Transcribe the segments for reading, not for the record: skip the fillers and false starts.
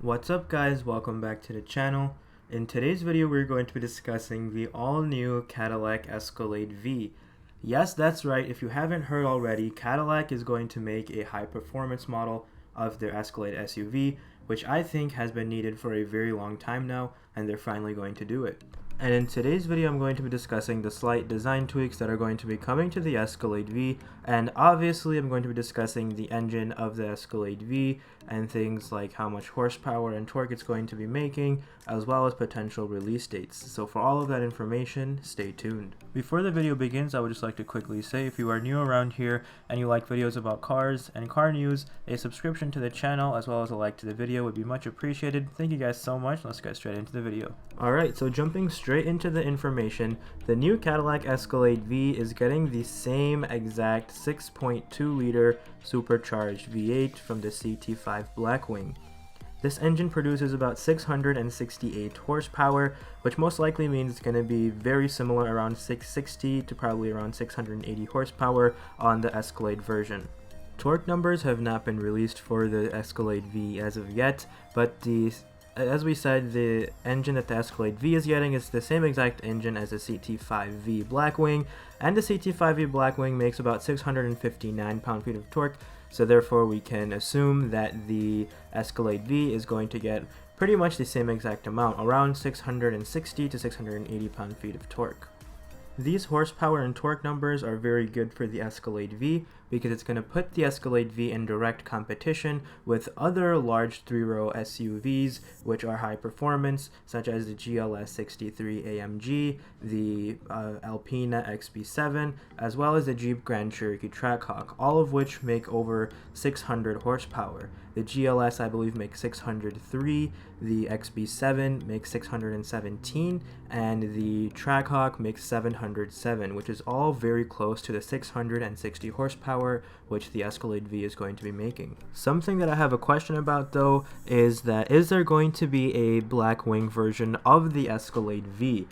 What's up guys, welcome back to the channel. In today's video we're going to be discussing the all-new Cadillac Escalade V. Yes, that's right, if you haven't heard already, Cadillac is going to make a high-performance model of their Escalade SUV, which I think has been needed for a very long time now, and they're finally going to do it. And in today's video I'm going to be discussing the slight design tweaks that are going to be coming to the Escalade V, and obviously I'm going to be discussing the engine of the Escalade V and things like how much horsepower and torque it's going to be making, as well as potential release dates. So for all of that information, stay tuned. Before the video begins, I would just like to quickly say if you are new around here and you like videos about cars and car news, a subscription to the channel as well as a like to the video would be much appreciated. Thank you guys so much. Let's get straight into the video. Alright, so jumping straight into the information, the new Cadillac Escalade V is getting the same exact 6.2 liter supercharged V8 from the CT5 Blackwing. This engine produces about 668 horsepower, which most likely means it's going to be very similar, around 660 to probably around 680 horsepower on the Escalade version. Torque numbers have not been released for the Escalade V as of yet, but as we said, the engine that the Escalade V is getting is the same exact engine as the CT5V Blackwing, and the CT5V Blackwing makes about 659 pound-feet of torque, so therefore we can assume that the Escalade V is going to get pretty much the same exact amount, around 660 to 680 pound-feet of torque. These horsepower and torque numbers are very good for the Escalade V because it's going to put the Escalade V in direct competition with other large 3-row SUVs which are high performance, such as the GLS 63 AMG, the Alpina XB7, as well as the Jeep Grand Cherokee Trackhawk, all of which make over 600 horsepower. The GLS, I believe, makes 603, the XB7 makes 617, and the Trackhawk makes 707, which is all very close to the 660 horsepower which the Escalade V is going to be making. Something that I have a question about though is there going to be a Blackwing version of the Escalade V?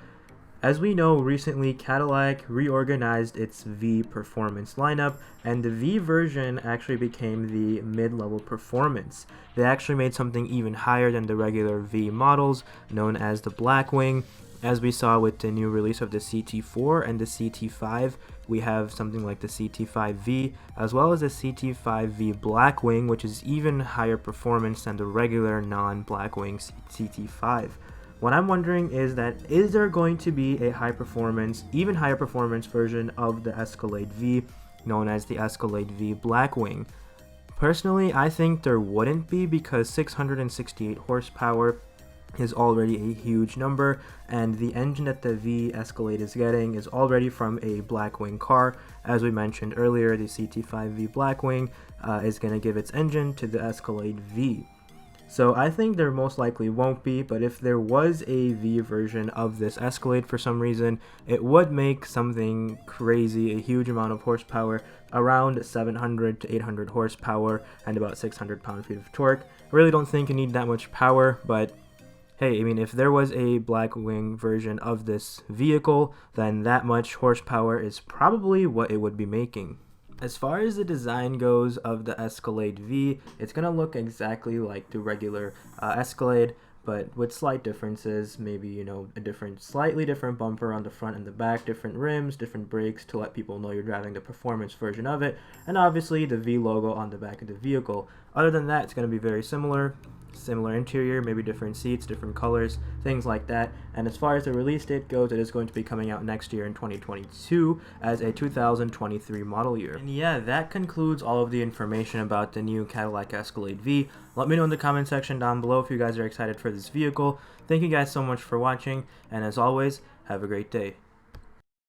As we know, recently Cadillac reorganized its V performance lineup, and the V version actually became the mid-level performance. They actually made something even higher than the regular V models, known as the Blackwing. As we saw with the new release of the CT4 and the CT5, we have something like the CT5V, as well as the CT5V Blackwing, which is even higher performance than the regular non-Blackwing CT5. What I'm wondering is there going to be a even higher performance version of the Escalade V, known as the Escalade V Blackwing? Personally, I think there wouldn't be, because 668 horsepower is already a huge number, and the engine that the V Escalade is getting is already from a Blackwing car. As we mentioned earlier, the CT5V Blackwing is going to give its engine to the Escalade V. So I think there most likely won't be, but if there was a V version of this Escalade for some reason, it would make something crazy, a huge amount of horsepower, around 700 to 800 horsepower and about 600 pound-feet of torque. I really don't think you need that much power, but hey, I mean, if there was a Blackwing version of this vehicle, then that much horsepower is probably what it would be making. As far as the design goes of the Escalade V, it's going to look exactly like the regular Escalade, but with slight differences. Maybe, a slightly different bumper on the front and the back, different rims, different brakes to let people know you're driving the performance version of it, and obviously the V logo on the back of the vehicle. Other than that, it's going to be very similar interior, maybe different seats, different colors, things like that. And as far as the release date goes, it is going to be coming out next year in 2022 as a 2023 model year. And yeah, that concludes all of the information about the new Cadillac Escalade V. Let me know in the comment section down below if you guys are excited for this vehicle. Thank you guys so much for watching, and as always, have a great day.